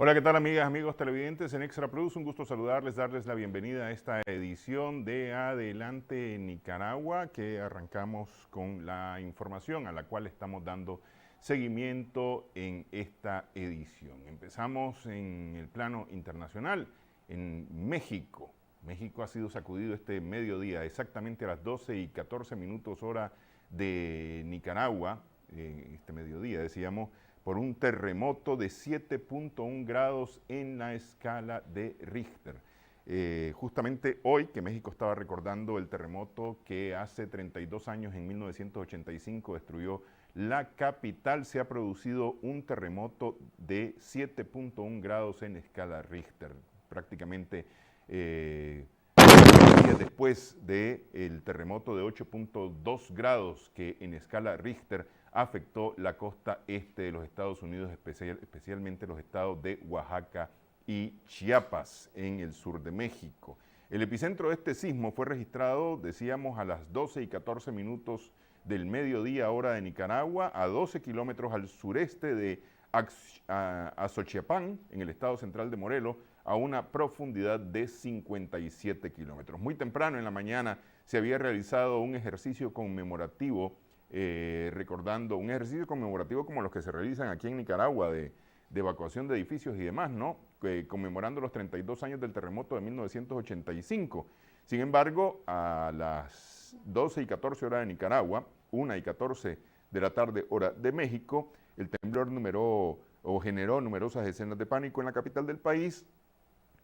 Hola, ¿qué tal amigas, amigos televidentes en Extra Plus? Un gusto saludarles, darles la bienvenida a esta edición de Adelante Nicaragua, que arrancamos con la información a la cual estamos dando seguimiento en esta edición. Empezamos en el plano internacional, en México. México ha sido sacudido este mediodía, exactamente a las 12:14 hora de Nicaragua, este mediodía, decíamos, por un terremoto de 7.1 grados en la escala de Richter. Justamente hoy que México estaba recordando el terremoto que hace 32 años, en 1985, destruyó la capital, se ha producido un terremoto de 7.1 grados en escala Richter, prácticamente días después del terremoto de 8.2 grados que en escala Richter afectó la costa este de los Estados Unidos, especialmente los estados de Oaxaca y Chiapas, en el sur de México. El epicentro de este sismo fue registrado, decíamos, a las 12:14 del mediodía, hora de Nicaragua, a 12 kilómetros al sureste de Azochiapán, en el estado central de Morelos, a una profundidad de 57 kilómetros. Muy temprano en la mañana se había realizado un ejercicio conmemorativo, recordando un ejercicio conmemorativo como los que se realizan aquí en Nicaragua, de evacuación de edificios y demás, ¿no? Conmemorando los 32 años del terremoto de 1985. Sin embargo, a las 12:14 hora de Nicaragua, 1:14 de la tarde hora de México, el temblor generó numerosas escenas de pánico en la capital del país.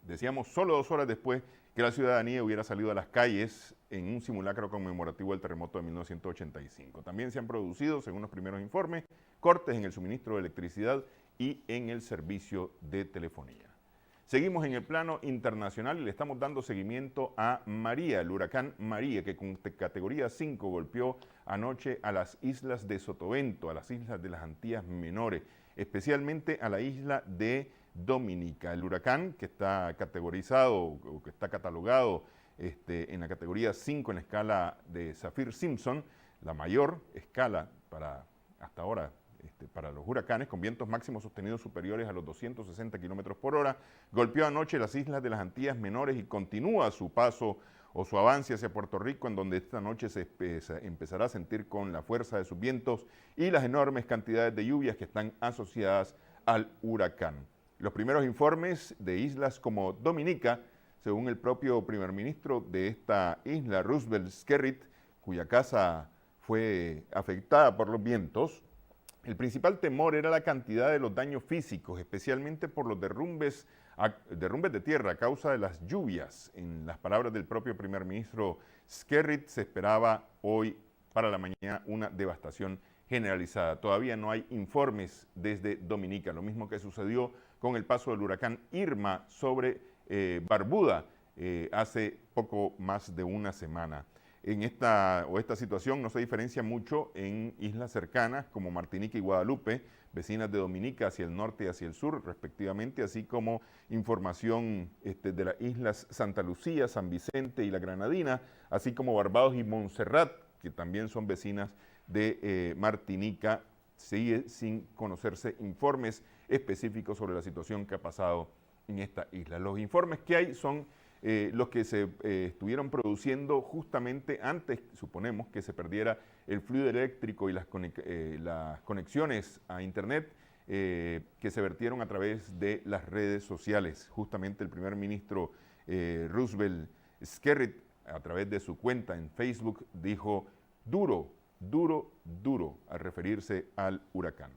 Decíamos, solo 2 horas después que la ciudadanía hubiera salido a las calles en un simulacro conmemorativo del terremoto de 1985. También se han producido, según los primeros informes, cortes en el suministro de electricidad y en el servicio de telefonía. Seguimos en el plano internacional y le estamos dando seguimiento a María, el huracán María, que con categoría 5 golpeó anoche a las islas de Sotavento, a las islas de las Antillas Menores, especialmente a la isla de Dominica. El huracán, que está categorizado o que está catalogado en la categoría 5 en la escala de Saffir-Simpson, la mayor escala hasta ahora para los huracanes, con vientos máximos sostenidos superiores a los 260 kilómetros por hora, golpeó anoche las islas de las Antillas Menores y continúa su paso o su avance hacia Puerto Rico, en donde esta noche se empezará a sentir con la fuerza de sus vientos y las enormes cantidades de lluvias que están asociadas al huracán. Los primeros informes de islas como Dominica, según el propio primer ministro de esta isla, Roosevelt Skerrit, cuya casa fue afectada por los vientos, el principal temor era la cantidad de los daños físicos, especialmente por los derrumbes de tierra a causa de las lluvias. En las palabras del propio primer ministro Skerrit, se esperaba hoy para la mañana una devastación generalizada. Todavía no hay informes desde Dominica, lo mismo que sucedió con el paso del huracán Irma sobre Barbuda hace poco más de una semana. Esta situación no se diferencia mucho en islas cercanas como Martinica y Guadalupe, vecinas de Dominica hacia el norte y hacia el sur respectivamente, así como información de las islas Santa Lucía, San Vicente y la Granadina, así como Barbados y Montserrat, que también son vecinas de Martinica. Sigue sin conocerse informes específicos sobre la situación que ha pasado en esta isla. Los informes que hay son los que se estuvieron produciendo justamente antes, suponemos, que se perdiera el fluido eléctrico y las conexiones a internet que se vertieron a través de las redes sociales. Justamente el primer ministro Roosevelt Skerrit, a través de su cuenta en Facebook, dijo duro, al referirse al huracán.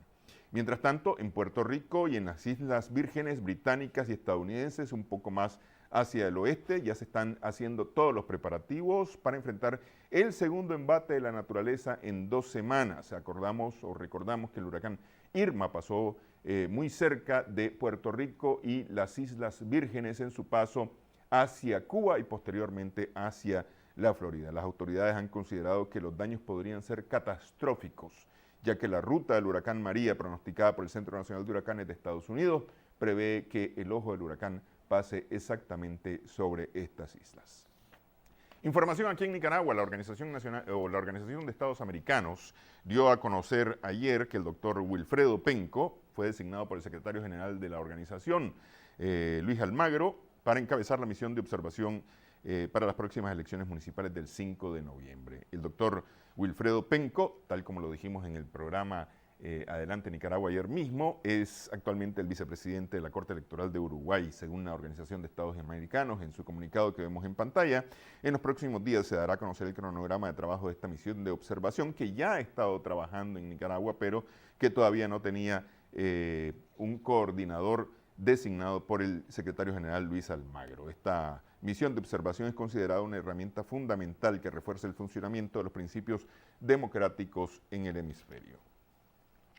Mientras tanto, en Puerto Rico y en las Islas Vírgenes británicas y estadounidenses, un poco más hacia el oeste, ya se están haciendo todos los preparativos para enfrentar el segundo embate de la naturaleza en 2 semanas. Recordamos que el huracán Irma pasó muy cerca de Puerto Rico y las Islas Vírgenes en su paso hacia Cuba y posteriormente hacia la Florida. Las autoridades han considerado que los daños podrían ser catastróficos, ya que la ruta del huracán María, pronosticada por el Centro Nacional de Huracanes de Estados Unidos, prevé que el ojo del huracán pase exactamente sobre estas islas. Información aquí en Nicaragua, la Organización de Estados Americanos dio a conocer ayer que el doctor Wilfredo Penco, fue designado por el secretario general de la organización, Luis Almagro, para encabezar la misión de observación para las próximas elecciones municipales del 5 de noviembre. El doctor Wilfredo Penco, tal como lo dijimos en el programa Adelante Nicaragua ayer mismo, es actualmente el vicepresidente de la Corte Electoral de Uruguay, según la Organización de Estados Americanos. En su comunicado que vemos en pantalla, en los próximos días se dará a conocer el cronograma de trabajo de esta misión de observación que ya ha estado trabajando en Nicaragua, pero que todavía no tenía un coordinador designado por el secretario general Luis Almagro. Esta misión de observación es considerada una herramienta fundamental que refuerza el funcionamiento de los principios democráticos en el hemisferio.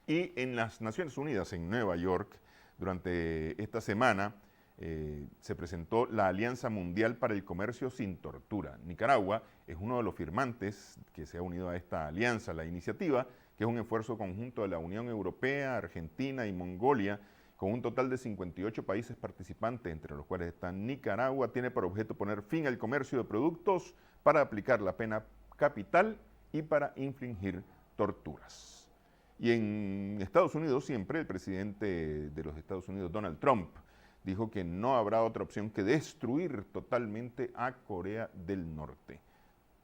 Y en las Naciones Unidas, en Nueva York, durante esta semana, se presentó la Alianza Mundial para el Comercio Sin Tortura. Nicaragua es uno de los firmantes que se ha unido a esta alianza, la iniciativa, que es un esfuerzo conjunto de la Unión Europea, Argentina y Mongolia, con un total de 58 países participantes, entre los cuales está Nicaragua. Tiene por objeto poner fin al comercio de productos para aplicar la pena capital y para infligir torturas. Y en Estados Unidos siempre el presidente de los Estados Unidos, Donald Trump, dijo que no habrá otra opción que destruir totalmente a Corea del Norte.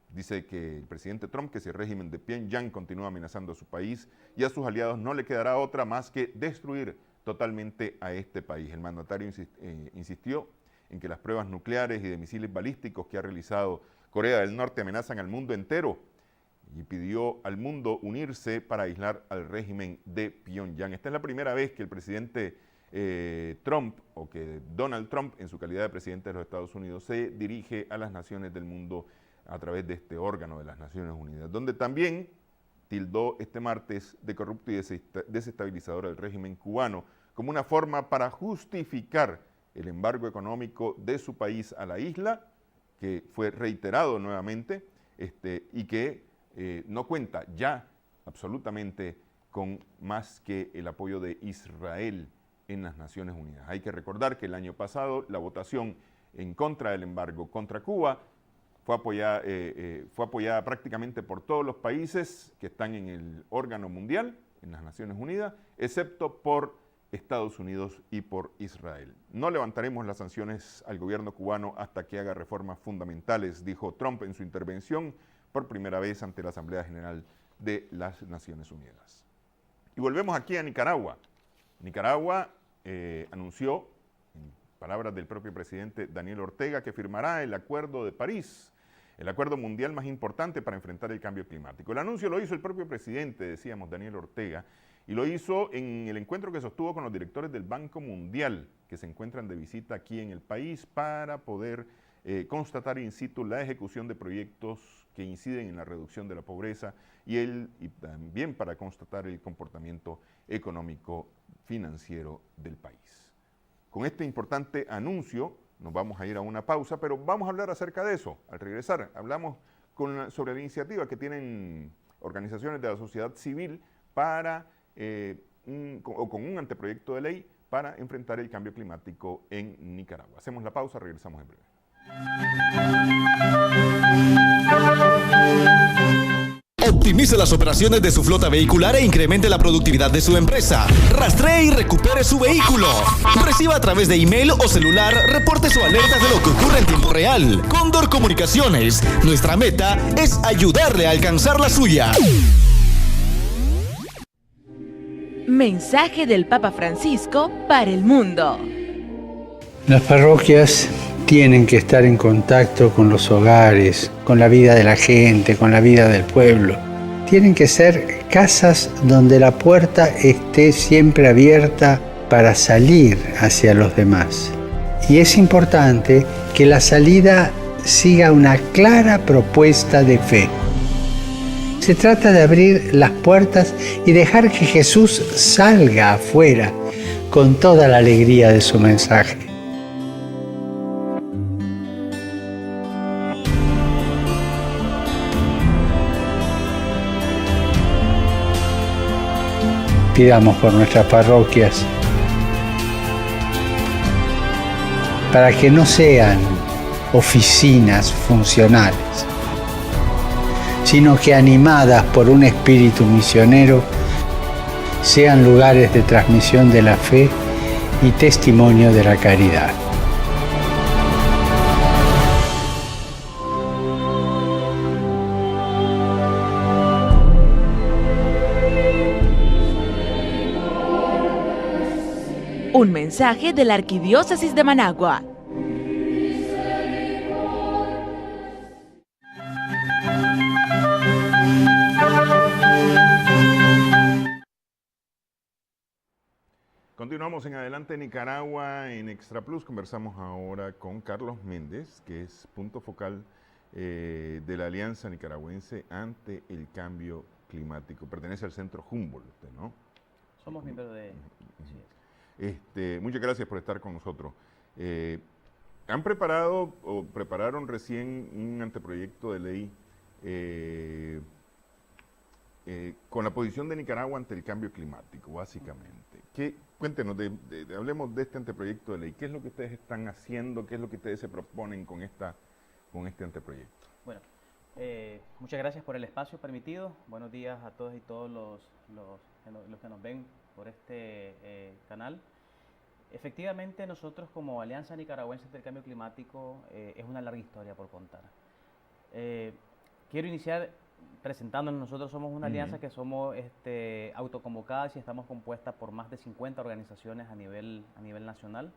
Dice que el presidente Trump, que si el régimen de Pyongyang continúa amenazando a su país y a sus aliados, no le quedará otra más que destruir totalmente a este país. El mandatario insistió en que las pruebas nucleares y de misiles balísticos que ha realizado Corea del Norte amenazan al mundo entero y pidió al mundo unirse para aislar al régimen de Pyongyang. Esta es la primera vez que el presidente Trump, o que Donald Trump, en su calidad de presidente de los Estados Unidos, se dirige a las naciones del mundo a través de este órgano de las Naciones Unidas, donde también tildó este martes de corrupto y desestabilizador al régimen cubano como una forma para justificar el embargo económico de su país a la isla, que fue reiterado nuevamente, y que no cuenta ya absolutamente con más que el apoyo de Israel en las Naciones Unidas. Hay que recordar que el año pasado la votación en contra del embargo contra Cuba fue apoyada prácticamente por todos los países que están en el órgano mundial, en las Naciones Unidas, excepto por Estados Unidos y por Israel. No levantaremos las sanciones al gobierno cubano hasta que haga reformas fundamentales, dijo Trump en su intervención por primera vez ante la Asamblea General de las Naciones Unidas. Y volvemos aquí a Nicaragua. Nicaragua anunció, en palabras del propio presidente Daniel Ortega, que firmará el Acuerdo de París, el acuerdo mundial más importante para enfrentar el cambio climático. El anuncio lo hizo el propio presidente, decíamos, Daniel Ortega, y lo hizo en el encuentro que sostuvo con los directores del Banco Mundial, que se encuentran de visita aquí en el país para poder constatar in situ la ejecución de proyectos que inciden en la reducción de la pobreza y también para constatar el comportamiento económico financiero del país. Con este importante anuncio nos vamos a ir a una pausa, pero vamos a hablar acerca de eso. Al regresar hablamos sobre la iniciativa que tienen organizaciones de la sociedad civil para con un anteproyecto de ley para enfrentar el cambio climático en Nicaragua. Hacemos la pausa, regresamos en breve. Optimice las operaciones de su flota vehicular e incremente la productividad de su empresa. Rastree y recupere su vehículo. Reciba a través de email o celular reportes o alertas de lo que ocurre en tiempo real. Cóndor Comunicaciones. Nuestra meta es ayudarle a alcanzar la suya. Mensaje del Papa Francisco para el mundo. Las parroquias tienen que estar en contacto con los hogares, con la vida de la gente, con la vida del pueblo. Tienen que ser casas donde la puerta esté siempre abierta para salir hacia los demás. Y es importante que la salida siga una clara propuesta de fe. Se trata de abrir las puertas y dejar que Jesús salga afuera con toda la alegría de su mensaje. Pidamos por nuestras parroquias para que no sean oficinas funcionales, sino que animadas por un espíritu misionero sean lugares de transmisión de la fe y testimonio de la caridad. Un mensaje de la Arquidiócesis de Managua. Continuamos en Adelante Nicaragua en Extra Plus. Conversamos ahora con Carlos Méndez, que es punto focal de la Alianza Nicaragüense ante el Cambio Climático. Pertenece al Centro Humboldt, ¿no? Somos miembros de... Muchas gracias por estar con nosotros. Han preparado o prepararon recién un anteproyecto de ley con la posición de Nicaragua ante el cambio climático, básicamente. Cuéntenos, hablemos de este anteproyecto de ley. ¿Qué es lo que ustedes están haciendo? ¿Qué es lo que ustedes se proponen con este anteproyecto? Bueno, muchas gracias por el espacio permitido. Buenos días a todos y todos los que nos ven por este canal. Efectivamente, nosotros como Alianza Nicaragüense del Cambio Climático es una larga historia por contar. Quiero iniciar presentándonos. Nosotros somos una alianza que somos autoconvocadas y estamos compuestas por más de 50 organizaciones a nivel nacional,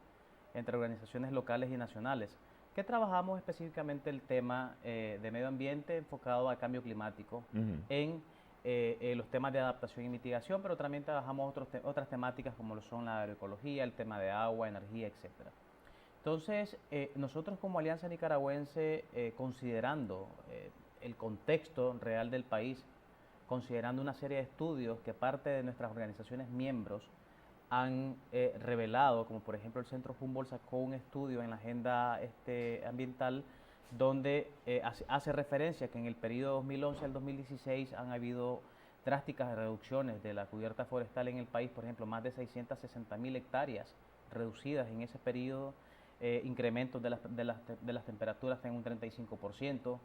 entre organizaciones locales y nacionales, que trabajamos específicamente el tema de medio ambiente enfocado al cambio climático en los temas de adaptación y mitigación, pero también trabajamos otras temáticas como lo son la agroecología, el tema de agua, energía, etc. Entonces, nosotros como Alianza Nicaragüense, considerando el contexto real del país, considerando una serie de estudios que parte de nuestras organizaciones miembros han revelado, como por ejemplo el Centro Humboldt sacó un estudio en la agenda ambiental donde hace referencia que en el periodo 2011 al 2016 han habido drásticas reducciones de la cubierta forestal en el país, por ejemplo, más de 660.000 hectáreas reducidas en ese periodo, incrementos de las temperaturas en un 35%,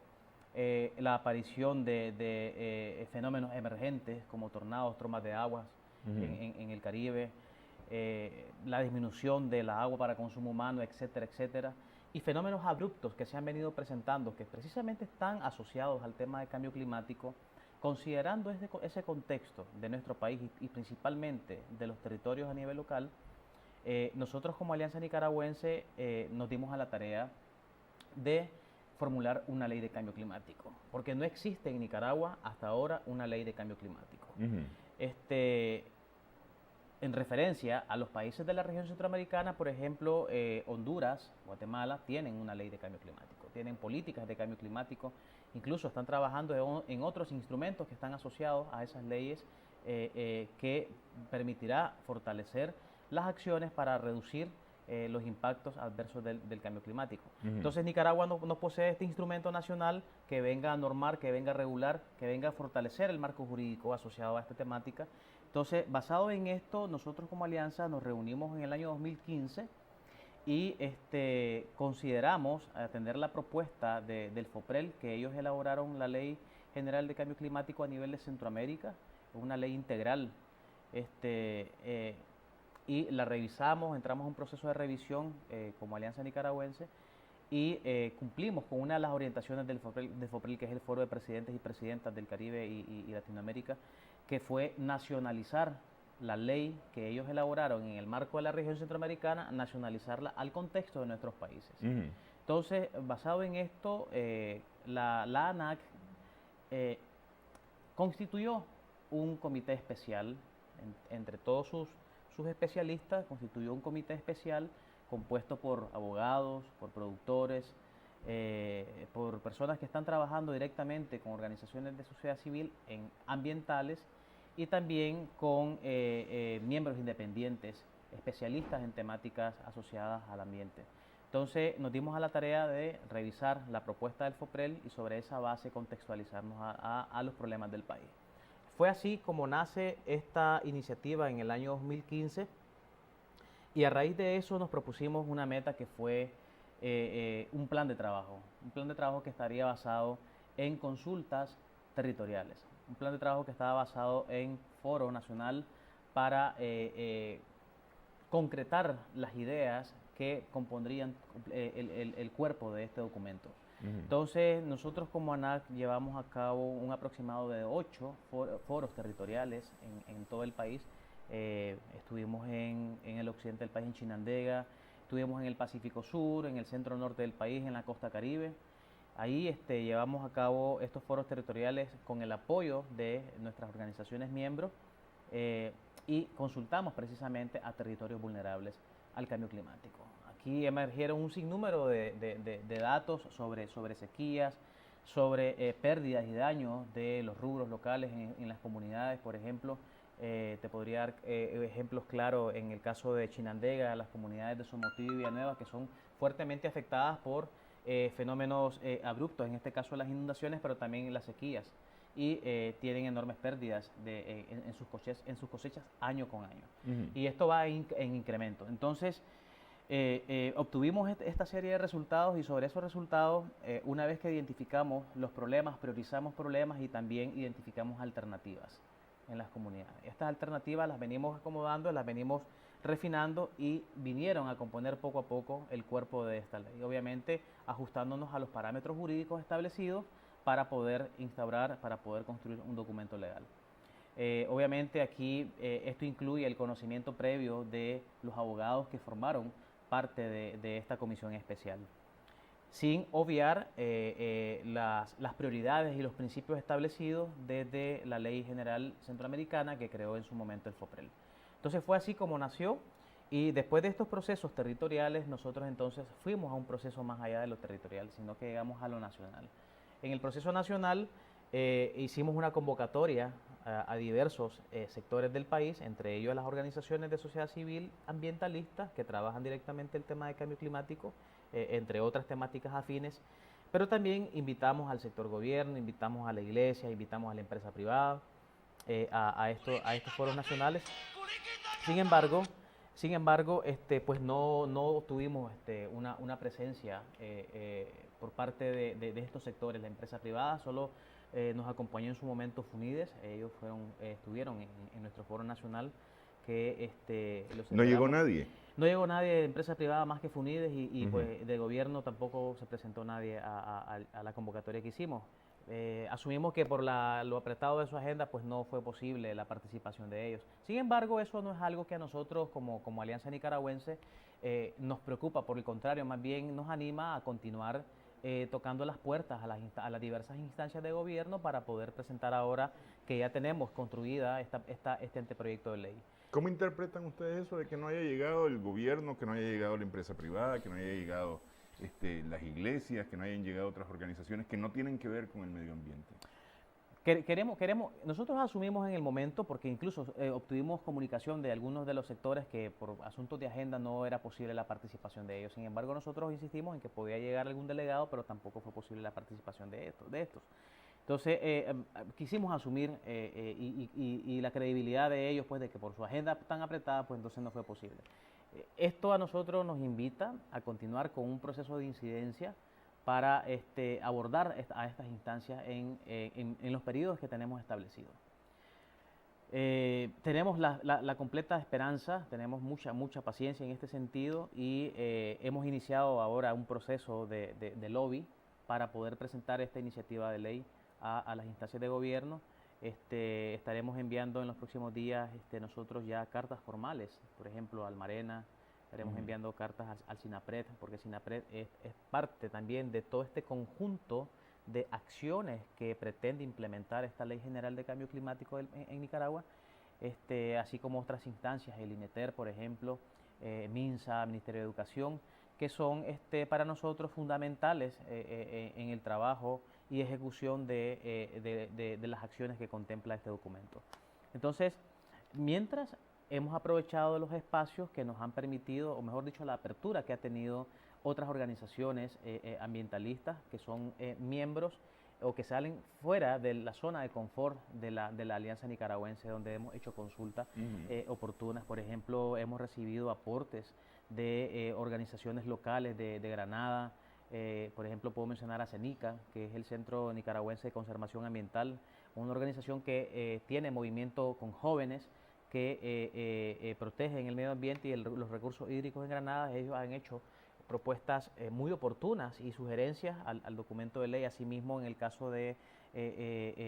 la aparición de fenómenos emergentes como tornados, trombas de aguas en el Caribe, la disminución de la agua para consumo humano, etcétera, etcétera, y fenómenos abruptos que se han venido presentando, que precisamente están asociados al tema del cambio climático, considerando ese contexto de nuestro país y principalmente de los territorios a nivel local. Nosotros como Alianza Nicaragüense nos dimos a la tarea de formular una ley de cambio climático, porque no existe en Nicaragua hasta ahora una ley de cambio climático. En referencia a los países de la región centroamericana, por ejemplo, Honduras, Guatemala, tienen una ley de cambio climático, tienen políticas de cambio climático, incluso están trabajando en otros instrumentos que están asociados a esas leyes que permitirá fortalecer las acciones para reducir los impactos adversos del cambio climático. Entonces Nicaragua no posee este instrumento nacional que venga a normar, que venga a regular, que venga a fortalecer el marco jurídico asociado a esta temática. Entonces, basado en esto, nosotros como alianza nos reunimos en el año 2015 y consideramos atender la propuesta del FOPREL, que ellos elaboraron la Ley General de Cambio Climático a nivel de Centroamérica, una ley integral, y la revisamos, entramos en un proceso de revisión como Alianza Nicaragüense y cumplimos con una de las orientaciones del FOPREL, que es el Foro de Presidentes y Presidentas del Caribe y Latinoamérica, que fue nacionalizar la ley que ellos elaboraron en el marco de la región centroamericana, nacionalizarla al contexto de nuestros países. Entonces, basado en esto, la ANAC constituyó un comité especial, entre todos sus especialistas, constituyó un comité especial compuesto por abogados, por productores, por personas que están trabajando directamente con organizaciones de sociedad civil ambientales y también con miembros independientes, especialistas en temáticas asociadas al ambiente. Entonces nos dimos a la tarea de revisar la propuesta del FOPREL y sobre esa base contextualizarnos a los problemas del país. Fue así como nace esta iniciativa en el año 2015 y a raíz de eso nos propusimos una meta que fue un plan de trabajo que estaría basado en consultas territoriales, un plan de trabajo que estaba basado en Foro Nacional para concretar las ideas que compondrían el cuerpo de este documento. Entonces, nosotros como ANAC llevamos a cabo un aproximado de 8 foros territoriales en todo el país. Estuvimos en el occidente del país, en Chinandega, estuvimos en el Pacífico Sur, en el centro norte del país, en la costa Caribe. Ahí llevamos a cabo estos foros territoriales con el apoyo de nuestras organizaciones miembros y consultamos precisamente a territorios vulnerables al cambio climático. Aquí emergieron un sinnúmero de datos sobre sequías, sobre pérdidas y daños de los rubros locales en las comunidades. Por ejemplo, te podría dar ejemplos claros en el caso de Chinandega, las comunidades de Somotillo y Villanueva, que son fuertemente afectadas por fenómenos abruptos, en este caso las inundaciones, pero también las sequías, y tienen enormes pérdidas en sus cosechas año con año. Y esto va en incremento. Entonces, obtuvimos esta serie de resultados, y sobre esos resultados, una vez que identificamos los problemas, priorizamos problemas y también identificamos alternativas en las comunidades. Estas alternativas las venimos acomodando, las venimos refinando y vinieron a componer poco a poco el cuerpo de esta ley. Obviamente ajustándonos a los parámetros jurídicos establecidos para poder instaurar, para poder construir un documento legal. Obviamente aquí esto incluye el conocimiento previo de los abogados que formaron parte de esta comisión especial, sin obviar las prioridades y los principios establecidos desde la Ley General Centroamericana que creó en su momento el FOPREL. Entonces fue así como nació, y después de estos procesos territoriales nosotros entonces fuimos a un proceso más allá de lo territorial, sino que llegamos a lo nacional. En el proceso nacional hicimos una convocatoria a diversos sectores del país, entre ellos a las organizaciones de sociedad civil ambientalistas que trabajan directamente el tema de cambio climático, entre otras temáticas afines, pero también invitamos al sector gobierno, invitamos a la iglesia, invitamos a la empresa privada a estos foros nacionales. Sin embargo, pues no tuvimos una presencia por parte de estos sectores. La empresa privada solo nos acompañó en su momento FUNIDES. Ellos estuvieron en nuestro foro nacional. ¿No llegó nadie? No llegó nadie de empresa privada más que FUNIDES, y pues de gobierno tampoco se presentó nadie a la convocatoria que hicimos. Asumimos que por lo apretado de su agenda pues no fue posible la participación de ellos. Sin embargo, eso no es algo que a nosotros como Alianza Nicaragüense nos preocupa. Por el contrario, más bien nos anima a continuar tocando las puertas a las diversas instancias de gobierno para poder presentar ahora que ya tenemos construida este anteproyecto de ley. ¿Cómo interpretan ustedes eso de que no haya llegado el gobierno, que no haya llegado la empresa privada, que no haya llegado las iglesias, que no hayan llegado otras organizaciones que no tienen que ver con el medio ambiente? Nosotros asumimos en el momento, porque incluso obtuvimos comunicación de algunos de los sectores que por asuntos de agenda no era posible la participación de ellos. Sin embargo, nosotros insistimos en que podía llegar algún delegado, pero tampoco fue posible la participación de estos. Entonces, quisimos asumir y la credibilidad de ellos, pues de que por su agenda tan apretada, pues entonces no fue posible. Esto a nosotros nos invita a continuar con un proceso de incidencia para abordar a estas instancias en los periodos que tenemos establecidos. Tenemos la completa esperanza, tenemos mucha paciencia en este sentido, y hemos iniciado ahora un proceso de lobby para poder presentar esta iniciativa de ley a las instancias de gobierno. Estaremos enviando en los próximos días nosotros ya cartas formales, por ejemplo al Marena. Estaremos enviando cartas al SINAPRED, porque SINAPRED es parte también de todo este conjunto de acciones que pretende implementar esta Ley General de Cambio Climático en Nicaragua, así como otras instancias, el INETER, por ejemplo, MINSA, Ministerio de Educación, que son para nosotros fundamentales en el trabajo y ejecución de las acciones que contempla este documento. Entonces, mientras hemos aprovechado los espacios que nos han permitido, o mejor dicho, la apertura que ha tenido otras organizaciones ambientalistas que son miembros o que salen fuera de la zona de confort de la Alianza Nicaragüense, donde hemos hecho consultas oportunas. Por ejemplo, hemos recibido aportes de organizaciones locales de Granada. Por ejemplo, puedo mencionar a CENICA, que es el Centro Nicaragüense de Conservación Ambiental, una organización que tiene movimiento con jóvenes, que protegen el medio ambiente y los recursos hídricos en Granada. Ellos han hecho propuestas muy oportunas y sugerencias al documento de ley. Asimismo, en el caso de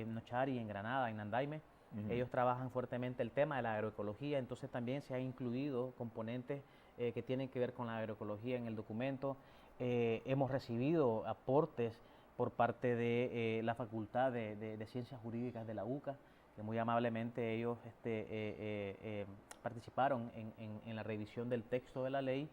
Nochari, en Granada, en Nandaime, ellos trabajan fuertemente el tema de la agroecología, entonces también se han incluido componentes que tienen que ver con la agroecología en el documento. Hemos recibido aportes por parte de la Facultad de Ciencias Jurídicas de la UCA, que muy amablemente ellos participaron en la revisión del texto de la ley,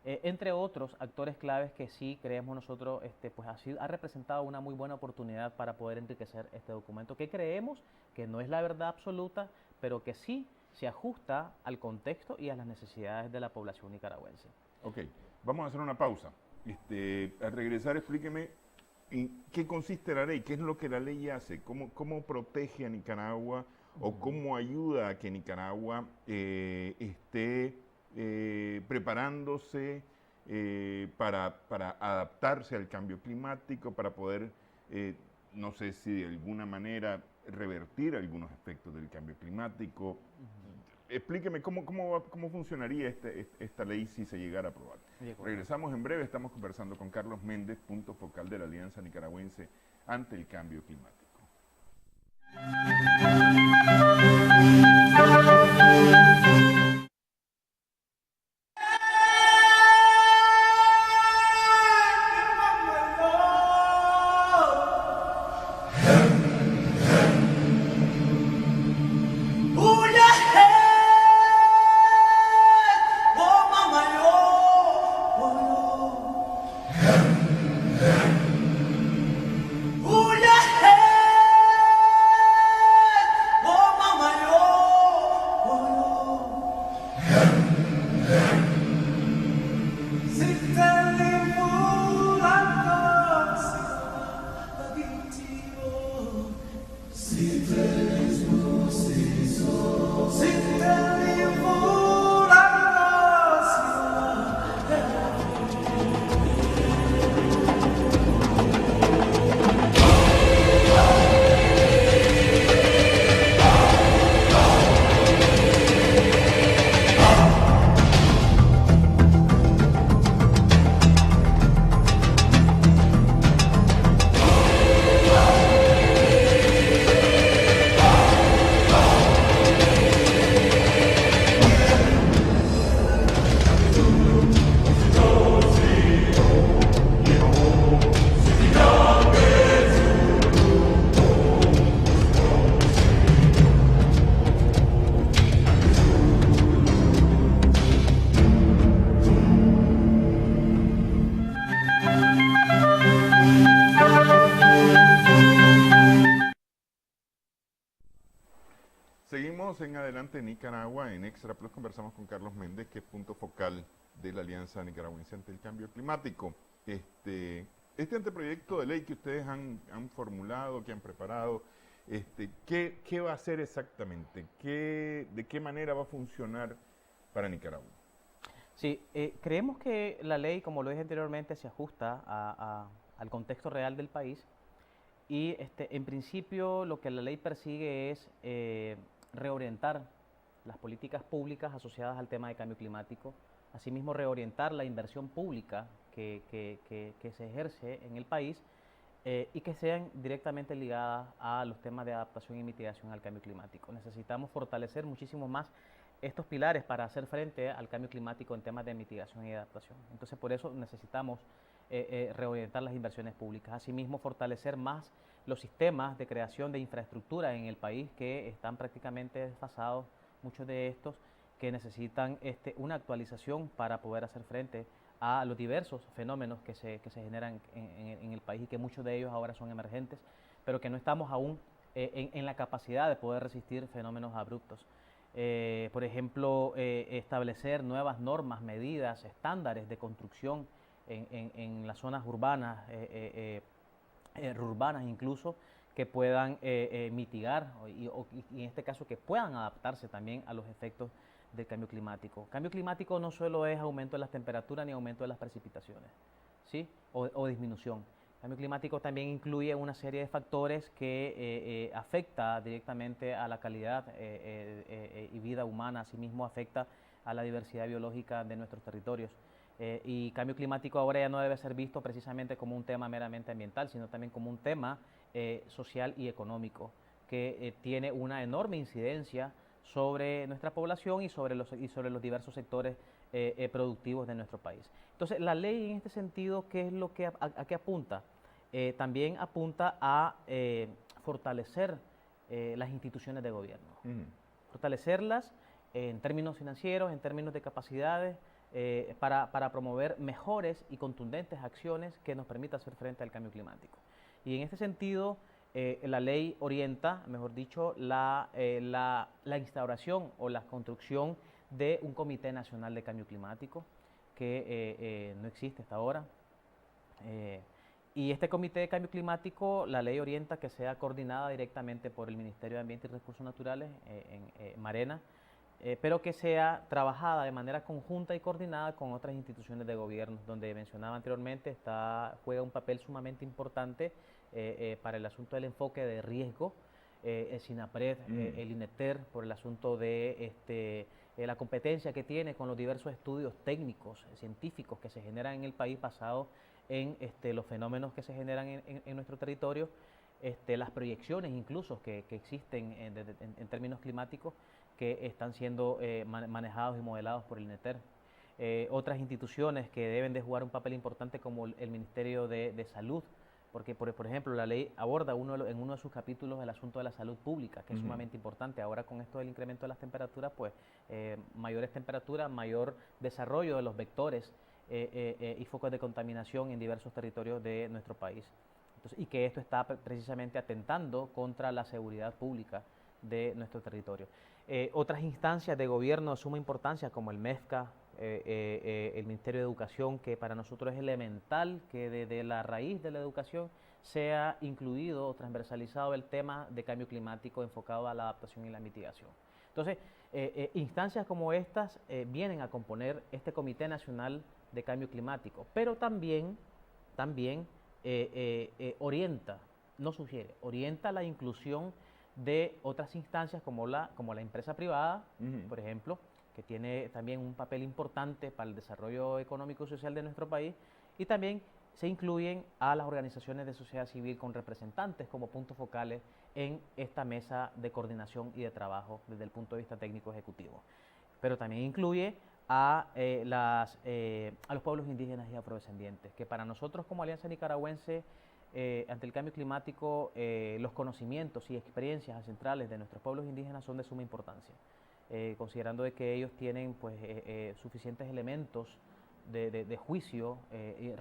entre otros actores claves que sí creemos nosotros pues ha representado una muy buena oportunidad para poder enriquecer este documento, que creemos que no es la verdad absoluta, pero que sí se ajusta al contexto y a las necesidades de la población nicaragüense. Ok, vamos a hacer una pausa. Al regresar, explíqueme en qué consiste la ley, qué es lo que la ley hace, cómo protege a Nicaragua o cómo ayuda a que Nicaragua esté preparándose para adaptarse al cambio climático, para poder, no sé si de alguna manera, revertir algunos efectos del cambio climático. Explíqueme cómo funcionaría esta ley si se llegara a aprobar. Regresamos en breve, estamos conversando con Carlos Méndez, punto focal de la Alianza Nicaragüense ante el Cambio Climático. Seguimos en Adelante Nicaragua. En Extra Plus conversamos con Carlos Méndez, que es punto focal de la Alianza Nicaragüense ante el Cambio Climático. Este anteproyecto de ley que ustedes han formulado, que han preparado, ¿qué va a hacer exactamente? ¿De qué manera va a funcionar para Nicaragua? Sí, creemos que la ley, como lo dije anteriormente, se ajusta al contexto real del país y en principio lo que la ley persigue es reorientar las políticas públicas asociadas al tema de cambio climático, asimismo reorientar la inversión pública que se ejerce en el país y que sean directamente ligadas a los temas de adaptación y mitigación al cambio climático. Necesitamos fortalecer muchísimo más estos pilares para hacer frente al cambio climático en temas de mitigación y adaptación. Entonces, por eso necesitamos reorientar las inversiones públicas. Asimismo, fortalecer más los sistemas de creación de infraestructura en el país que están prácticamente desfasados, muchos de estos que necesitan una actualización para poder hacer frente a los diversos fenómenos que se generan en el país y que muchos de ellos ahora son emergentes, pero que no estamos aún en la capacidad de poder resistir fenómenos abruptos. Por ejemplo, establecer nuevas normas, medidas, estándares de construcción en las zonas urbanas, rurbanas incluso, que puedan mitigar y en este caso que puedan adaptarse también a los efectos del cambio climático. Cambio climático no solo es aumento de las temperaturas ni aumento de las precipitaciones, ¿sí? o disminución. Cambio climático también incluye una serie de factores que afecta directamente a la calidad y vida humana, asimismo afecta a la diversidad biológica de nuestros territorios. Y cambio climático ahora ya no debe ser visto precisamente como un tema meramente ambiental, sino también como un tema social y económico, que tiene una enorme incidencia sobre nuestra población y sobre los diversos sectores productivos de nuestro país. Entonces, la ley en este sentido, ¿qué es lo que a qué apunta? También apunta a fortalecer las instituciones de gobierno, fortalecerlas en términos financieros, en términos de capacidades, para promover mejores y contundentes acciones que nos permitan hacer frente al cambio climático. Y en este sentido, la ley orienta, mejor dicho, la instauración o la construcción de un Comité Nacional de Cambio Climático que no existe hasta ahora. Y este Comité de Cambio Climático, la ley orienta que sea coordinada directamente por el Ministerio de Ambiente y Recursos Naturales, Marena, pero que sea trabajada de manera conjunta y coordinada con otras instituciones de gobierno, donde mencionaba anteriormente juega un papel sumamente importante para el asunto del enfoque de riesgo, el SINAPRED, el INETER, por el asunto de la competencia que tiene con los diversos estudios técnicos, científicos que se generan en el país basados en los fenómenos que se generan en nuestro territorio, las proyecciones incluso que existen en términos climáticos que están siendo manejados y modelados por el INETER. Otras instituciones que deben de jugar un papel importante como el Ministerio de Salud, porque por ejemplo la ley aborda en uno de sus capítulos el asunto de la salud pública, que es sumamente importante. Ahora con esto del incremento de las temperaturas, pues mayores temperaturas, mayor desarrollo de los vectores y focos de contaminación en diversos territorios de nuestro país. Entonces, y que esto está precisamente atentando contra la seguridad pública de nuestro territorio. Otras instancias de gobierno de suma importancia como el MEFCA, el Ministerio de Educación, que para nosotros es elemental que desde la raíz de la educación sea incluido o transversalizado el tema de cambio climático enfocado a la adaptación y la mitigación. Entonces, instancias como estas vienen a componer este Comité Nacional de Cambio Climático, pero también orienta, no sugiere, orienta la inclusión de otras instancias como la empresa privada, por ejemplo, que tiene también un papel importante para el desarrollo económico y social de nuestro país, y también se incluyen a las organizaciones de sociedad civil con representantes como puntos focales en esta mesa de coordinación y de trabajo desde el punto de vista técnico ejecutivo. Pero también incluye a los pueblos indígenas y afrodescendientes, que para nosotros como Alianza Nicaragüense ante el cambio climático, los conocimientos y experiencias ancestrales de nuestros pueblos indígenas son de suma importancia, considerando de que ellos tienen pues, suficientes elementos de juicio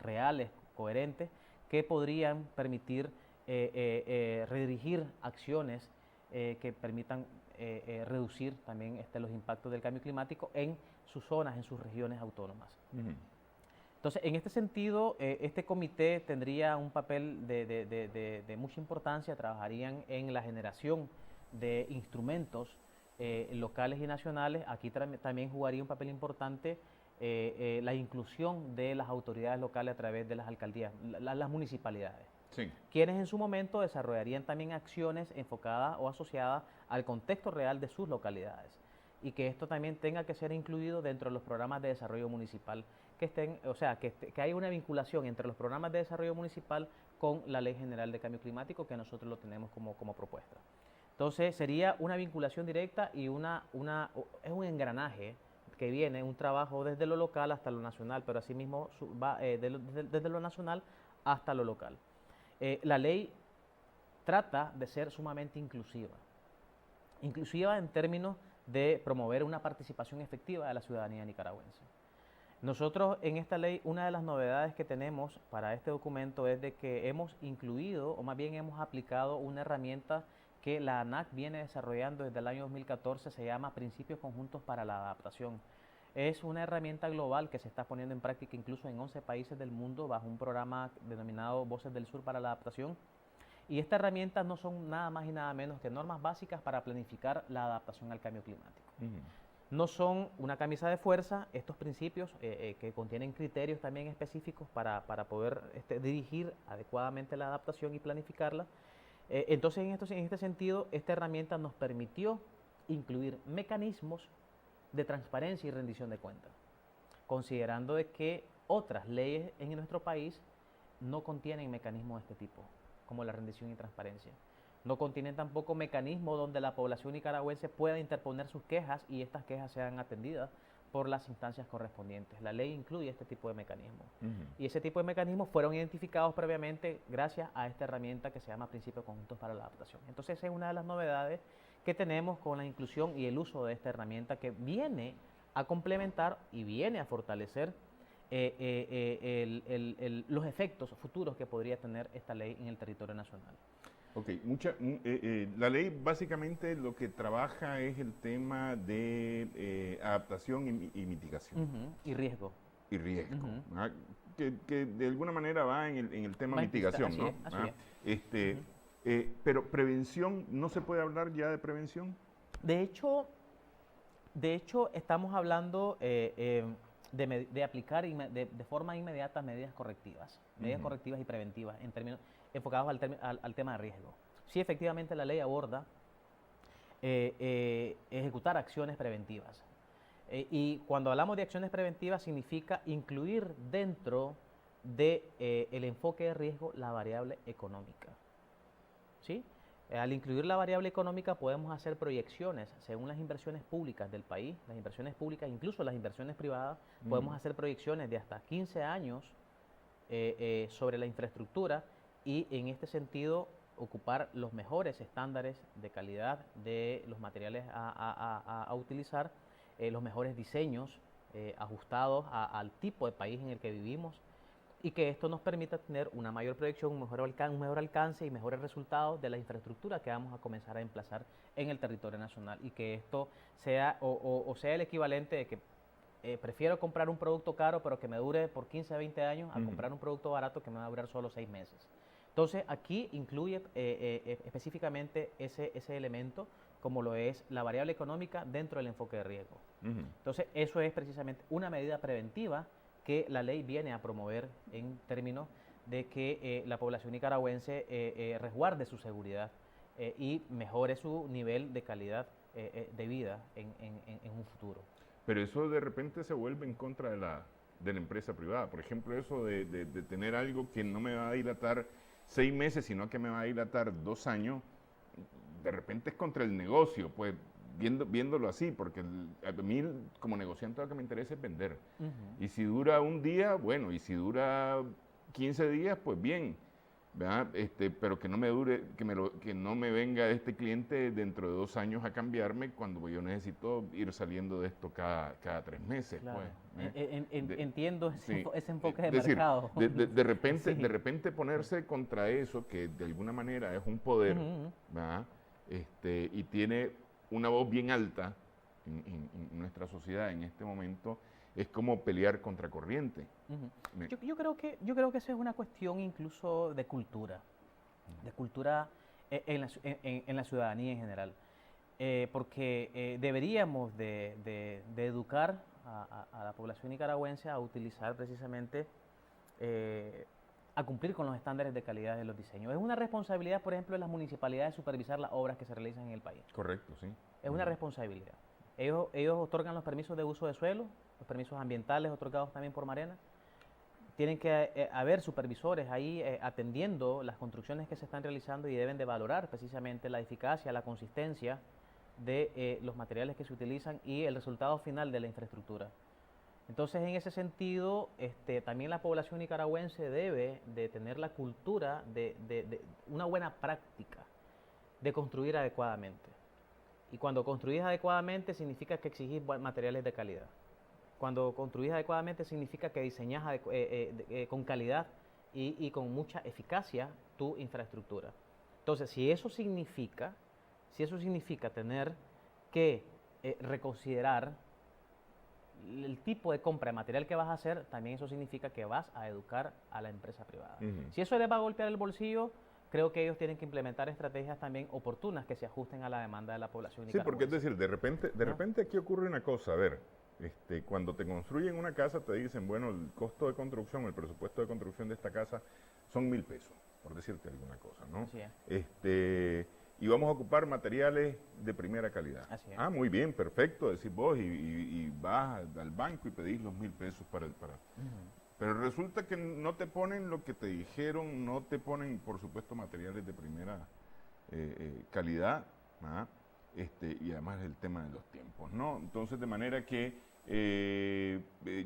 reales, coherentes, que podrían permitir redirigir acciones que permitan reducir también los impactos del cambio climático en sus zonas, en sus regiones autónomas. Entonces, en este sentido, este comité tendría un papel de mucha importancia, trabajarían en la generación de instrumentos locales y nacionales. Aquí también jugaría un papel importante la inclusión de las autoridades locales a través de las alcaldías, las municipalidades. Sí. Quienes en su momento desarrollarían también acciones enfocadas o asociadas al contexto real de sus localidades, y que esto también tenga que ser incluido dentro de los programas de desarrollo municipal, que haya una vinculación entre los programas de desarrollo municipal con la Ley General de Cambio Climático, que nosotros lo tenemos como propuesta. Entonces sería una vinculación directa y es un engranaje que viene, un trabajo desde lo local hasta lo nacional, pero asimismo va desde lo nacional hasta lo local. La ley trata de ser sumamente inclusiva en términos de promover una participación efectiva de la ciudadanía nicaragüense. Nosotros en esta ley, una de las novedades que tenemos para este documento es de que hemos incluido, o más bien hemos aplicado una herramienta que la ANAC viene desarrollando desde el año 2014, se llama Principios Conjuntos para la Adaptación. Es una herramienta global que se está poniendo en práctica incluso en 11 países del mundo bajo un programa denominado Voces del Sur para la Adaptación. Y estas herramientas no son nada más y nada menos que normas básicas para planificar la adaptación al cambio climático. No son una camisa de fuerza, estos principios que contienen criterios también específicos para poder dirigir adecuadamente la adaptación y planificarla. Entonces, en este sentido, esta herramienta nos permitió incluir mecanismos de transparencia y rendición de cuentas, considerando de que otras leyes en nuestro país no contienen mecanismos de este tipo, como la rendición y transparencia. No contienen tampoco mecanismos donde la población nicaragüense pueda interponer sus quejas y estas quejas sean atendidas por las instancias correspondientes. La ley incluye este tipo de mecanismos. Y ese tipo de mecanismos fueron identificados previamente gracias a esta herramienta que se llama Principios Conjuntos para la Adaptación. Entonces, esa es una de las novedades que tenemos con la inclusión y el uso de esta herramienta, que viene a complementar y viene a fortalecer los efectos futuros que podría tener esta ley en el territorio nacional. Ok, la ley básicamente lo que trabaja es el tema de adaptación y mitigación. Y riesgo. Y riesgo, que de alguna manera va en el tema mitigación, ¿no? Así es. Pero prevención, ¿no se puede hablar ya de prevención? De hecho estamos hablando de aplicar de forma inmediata medidas correctivas y preventivas en términos enfocados al tema de riesgo. Sí, efectivamente la ley aborda ejecutar acciones preventivas. Y cuando hablamos de acciones preventivas significa incluir dentro del enfoque de riesgo la variable económica. ¿Sí? Al incluir la variable económica podemos hacer proyecciones según las inversiones públicas del país, las inversiones públicas, incluso las inversiones privadas, podemos hacer proyecciones de hasta 15 años sobre la infraestructura y en este sentido ocupar los mejores estándares de calidad de los materiales a utilizar, los mejores diseños ajustados al tipo de país en el que vivimos, y que esto nos permita tener una mayor proyección, un mejor alcance y mejores resultados de la infraestructura que vamos a comenzar a emplazar en el territorio nacional, y que esto sea sea el equivalente de que prefiero comprar un producto caro pero que me dure por 15 a 20 años a comprar un producto barato que me va a durar solo 6 meses. Entonces aquí incluye específicamente ese elemento, como lo es la variable económica dentro del enfoque de riesgo. Entonces eso es precisamente una medida preventiva que la ley viene a promover en términos de que la población nicaragüense resguarde su seguridad y mejore su nivel de calidad de vida en un futuro. Pero eso de repente se vuelve en contra de la empresa privada. Por ejemplo, eso de tener algo que no me va a dilatar 6 meses, sino que me va a dilatar 2 años, de repente es contra el negocio, pues viéndolo así, porque a mí como negociante lo que me interesa es vender. Y si dura un día, bueno, y si dura 15 días, pues bien, ¿verdad? Pero que no me dure, que no me venga este cliente dentro de 2 años a cambiarme cuando yo necesito ir saliendo de esto cada 3 meses. Claro. Pues, entiendo ese enfoque de decir, mercado. De repente ponerse contra eso, que de alguna manera es un poder, ¿verdad? Y tiene una voz bien alta en nuestra sociedad en este momento, es como pelear contra corriente. Yo creo que eso es una cuestión incluso de cultura, en la ciudadanía en general, porque deberíamos de educar a la población nicaragüense a utilizar precisamente, a cumplir con los estándares de calidad de los diseños. Es una responsabilidad, por ejemplo, de las municipalidades supervisar las obras que se realizan en el país. Correcto, sí. Es una responsabilidad. Ellos otorgan los permisos de uso de suelo, los permisos ambientales otorgados también por Marena. Tienen que haber supervisores ahí atendiendo las construcciones que se están realizando y deben de valorar precisamente la eficacia, la consistencia de los materiales que se utilizan y el resultado final de la infraestructura. Entonces, en ese sentido, también la población nicaragüense debe de tener la cultura de una buena práctica de construir adecuadamente. Y cuando construís adecuadamente significa que exigís materiales de calidad. Cuando construís adecuadamente significa que diseñás con calidad y con mucha eficacia tu infraestructura. Entonces, si eso significa tener que reconsiderar el tipo de compra de material que vas a hacer, también eso significa que vas a educar a la empresa privada. Si eso les va a golpear el bolsillo, creo que ellos tienen que implementar estrategias también oportunas que se ajusten a la demanda de la población Sí, porque es nicaragüense. decir, de repente aquí ocurre una cosa, a ver, cuando te construyen una casa te dicen, bueno, el costo de construcción, el presupuesto de construcción de esta casa son 1.000 pesos, por decirte alguna cosa, ¿no? Así es. Y vamos a ocupar materiales de primera calidad. Así es. Ah, muy bien, perfecto, decís vos, y vas al banco y pedís los 1.000 pesos para. Pero resulta que no te ponen lo que te dijeron, no te ponen, por supuesto, materiales de primera calidad, ¿ah? Y además el tema de los tiempos, ¿no? Entonces, de manera que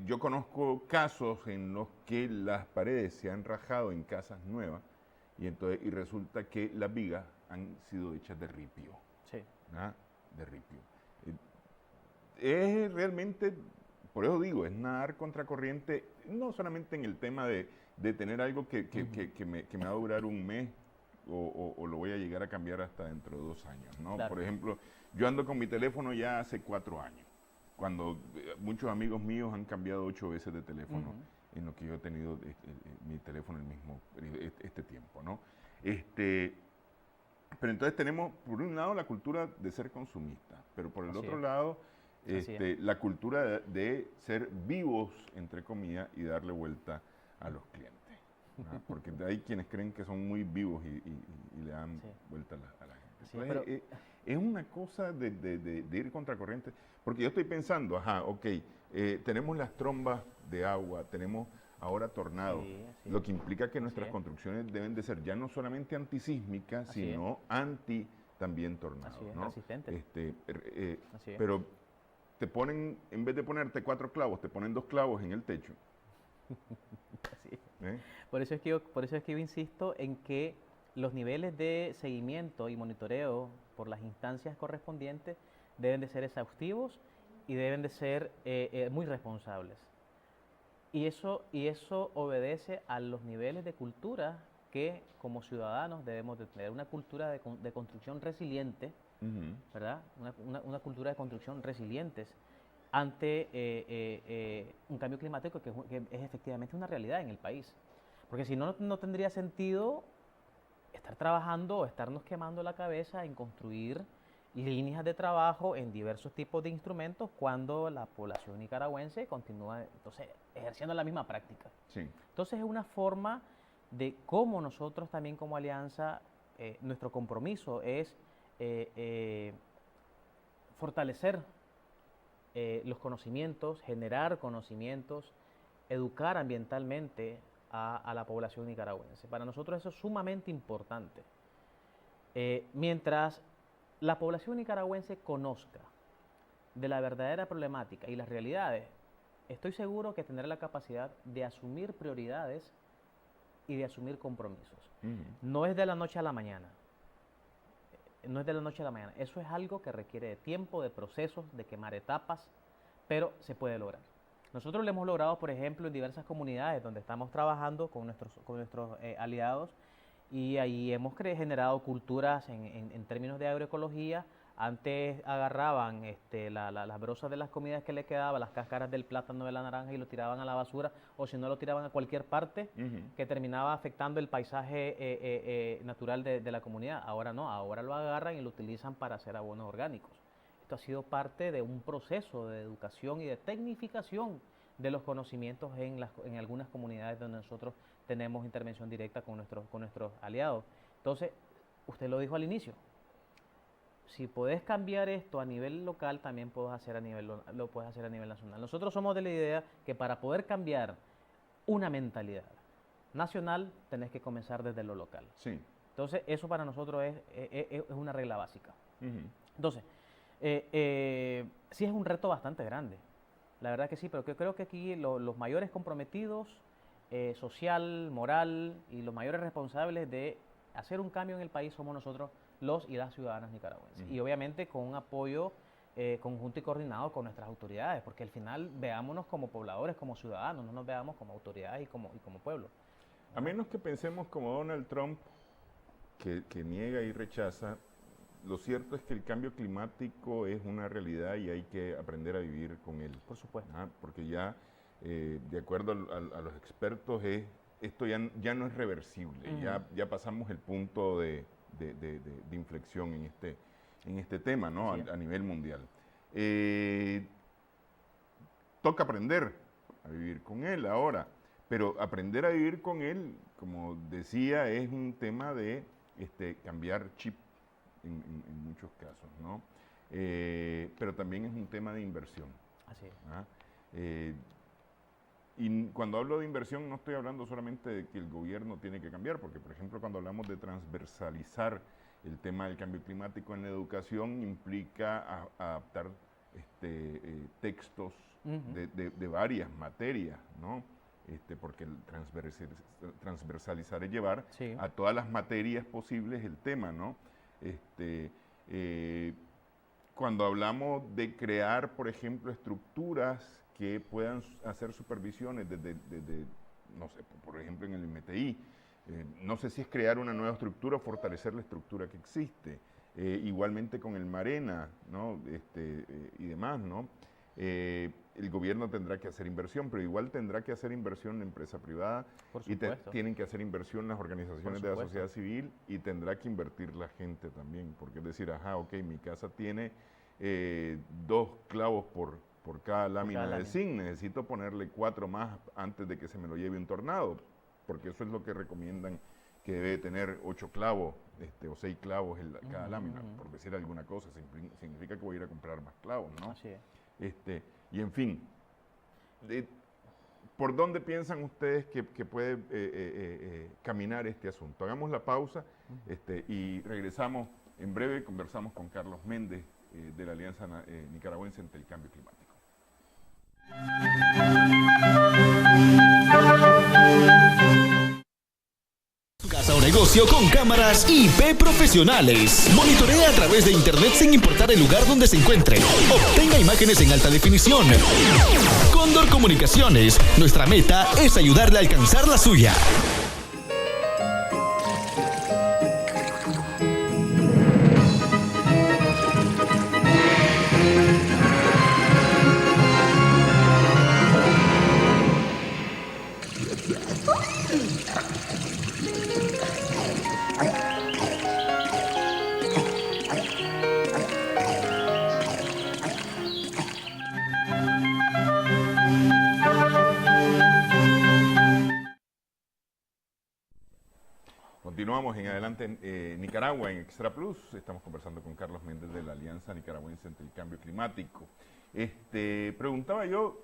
yo conozco casos en los que las paredes se han rajado en casas nuevas y resulta que las vigas han sido hechas de ripio, Sí. ¿ah? De ripio. Es realmente, por eso digo, es nadar contracorriente, no solamente en el tema de tener algo que me va a durar un mes o lo voy a llegar a cambiar hasta dentro de 2 años, ¿no? Claro. Por ejemplo, yo ando con mi teléfono ya hace 4 años, cuando muchos amigos míos han cambiado 8 veces de teléfono en lo que yo he tenido mi teléfono el mismo este tiempo, ¿no? Pero entonces tenemos, por un lado, la cultura de ser consumista, pero por el Así otro es. lado, Así es. la cultura de ser vivos, entre comillas, y darle vuelta a los clientes. ¿no? Porque hay quienes creen que son muy vivos y le dan Sí. vuelta a la gente. Sí, Entonces, pero- es una cosa de ir contracorriente, porque yo estoy pensando, tenemos las trombas de agua, tenemos ahora tornados, Sí, así lo es. que implica que nuestras es. construcciones deben de ser ya no solamente antisísmicas, Así es. sino anti también tornados, Así es, ¿no? resistentes. Así es. Pero te ponen, en vez de ponerte 4 clavos, te ponen 2 clavos en el techo. Así es. ¿eh? Por eso es que yo insisto en que los niveles de seguimiento y monitoreo por las instancias correspondientes deben de ser exhaustivos y deben de ser muy responsables. Y eso obedece a los niveles de cultura que como ciudadanos debemos de tener. Una cultura de construcción resiliente, Ujú. ¿verdad? Una cultura de construcción resilientes ante un cambio climático que es efectivamente una realidad en el país. Porque si no, no tendría sentido estar trabajando o estarnos quemando la cabeza en construir líneas de trabajo en diversos tipos de instrumentos cuando la población nicaragüense continúa entonces ejerciendo la misma práctica. Sí. Entonces es una forma de cómo nosotros también como alianza, nuestro compromiso es fortalecer los conocimientos, generar conocimientos, educar ambientalmente a la población nicaragüense. Para nosotros eso es sumamente importante. Mientras la población nicaragüense conozca de la verdadera problemática y las realidades, estoy seguro que tendrá la capacidad de asumir prioridades y de asumir compromisos. Ujú. No es de la noche a la mañana. No es de la noche a la mañana. Eso es algo que requiere de tiempo, de procesos, de quemar etapas, pero se puede lograr. Nosotros lo hemos logrado, por ejemplo, en diversas comunidades donde estamos trabajando con nuestros aliados y ahí hemos generado culturas en términos de agroecología. Antes agarraban las brozas de las comidas que le quedaban, las cáscaras del plátano, de la naranja y lo tiraban a la basura o si no lo tiraban a cualquier parte Ujú. que terminaba afectando el paisaje natural de la comunidad. Ahora no, ahora lo agarran y lo utilizan para hacer abonos orgánicos. Esto ha sido parte de un proceso de educación y de tecnificación de los conocimientos en algunas comunidades donde nosotros tenemos intervención directa con nuestros aliados. Entonces, usted lo dijo al inicio, si podés cambiar esto a nivel local, también lo puedes hacer a nivel nacional. Nosotros somos de la idea que para poder cambiar una mentalidad nacional, tenés que comenzar desde lo local. Sí. Entonces, eso para nosotros es una regla básica. Ujú. Entonces, sí es un reto bastante grande, la verdad que sí, pero que creo que aquí los mayores comprometidos, social, moral, y los mayores responsables de hacer un cambio en el país somos nosotros, los y las ciudadanas nicaragüenses. Y obviamente con un apoyo conjunto y coordinado con nuestras autoridades, porque al final veámonos como pobladores, como ciudadanos, no nos veamos como autoridades y como pueblo. A menos que pensemos como Donald Trump, que niega y rechaza, lo cierto es que el cambio climático es una realidad y hay que aprender a vivir con él. Por supuesto. Porque ya, de acuerdo a los expertos, es esto ya no es reversible, ya pasamos el punto de inflexión en este tema, ¿no? A nivel mundial. Toca aprender a vivir con él ahora, pero aprender a vivir con él, como decía, es un tema de cambiar chip en muchos casos, ¿no? Pero también es un tema de inversión. Así es. ¿Ah? Y cuando hablo de inversión no estoy hablando solamente de que el gobierno tiene que cambiar, porque por ejemplo cuando hablamos de transversalizar el tema del cambio climático en la educación implica adaptar textos de varias materias, ¿no? Porque el transversalizar es llevar a todas las materias posibles el tema, ¿no? Cuando hablamos de crear, por ejemplo, estructuras que puedan hacer supervisiones desde no sé, por ejemplo, en el MTI, no sé si es crear una nueva estructura o fortalecer la estructura que existe. Igualmente con el Marena, ¿no? Y demás, ¿no? El gobierno tendrá que hacer inversión, pero igual tendrá que hacer inversión la empresa privada y tienen que hacer inversión las organizaciones de la sociedad civil y tendrá que invertir la gente también, porque es decir, ajá, ok, mi casa tiene 2 clavos por cada lámina de zinc, necesito ponerle 4 más antes de que se me lo lleve un tornado, porque eso es lo que recomiendan, que debe tener 8 clavos o 6 clavos en cada lámina, por decir alguna cosa, significa que voy a ir a comprar más clavos, ¿no? Así es. Y en fin, ¿por dónde piensan ustedes que puede caminar este asunto? Hagamos la pausa y regresamos en breve, conversamos con Carlos Méndez de la Alianza Nicaragüense ante el Cambio Climático. Casa o negocio con cámaras IP profesionales. Monitorea a través de internet sin importar el lugar donde se encuentre. Obtenga imágenes en alta definición. Cóndor Comunicaciones. Nuestra meta es ayudarle a alcanzar la suya. Continuamos en adelante Nicaragua en Extra Plus. Estamos conversando con Carlos Méndez de la Alianza Nicaragüense ante el Cambio Climático. Preguntaba yo,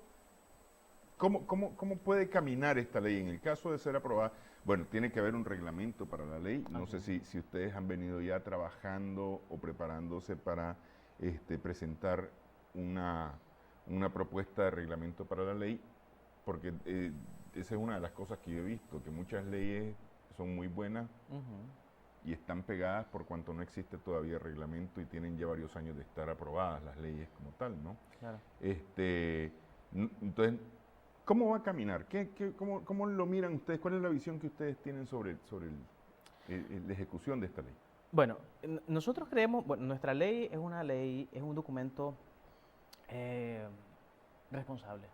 ¿cómo puede caminar esta ley? En el caso de ser aprobada, bueno, tiene que haber un reglamento para la ley. No sé si ustedes han venido ya trabajando o preparándose para presentar una propuesta de reglamento para la ley, porque esa es una de las cosas que yo he visto, que muchas leyes son muy buenas y están pegadas por cuanto no existe todavía reglamento y tienen ya varios años de estar aprobadas las leyes como tal, ¿no? Claro. Entonces, ¿cómo va a caminar? ¿Cómo lo miran ustedes? ¿Cuál es la visión que ustedes tienen sobre la ejecución de esta ley? Bueno, nosotros creemos, nuestra ley es un documento responsable.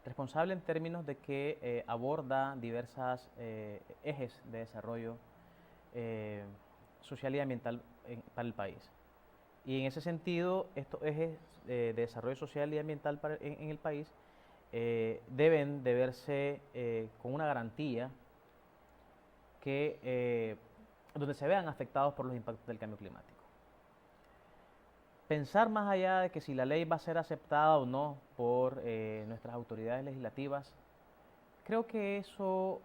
Responsable en términos de que aborda diversas ejes de desarrollo social y ambiental para el país. Y en ese sentido, estos ejes de desarrollo social y ambiental en el país deben de verse con una garantía donde se vean afectados por los impactos del cambio climático. Pensar más allá de que si la ley va a ser aceptada o no por nuestras autoridades legislativas, creo que eso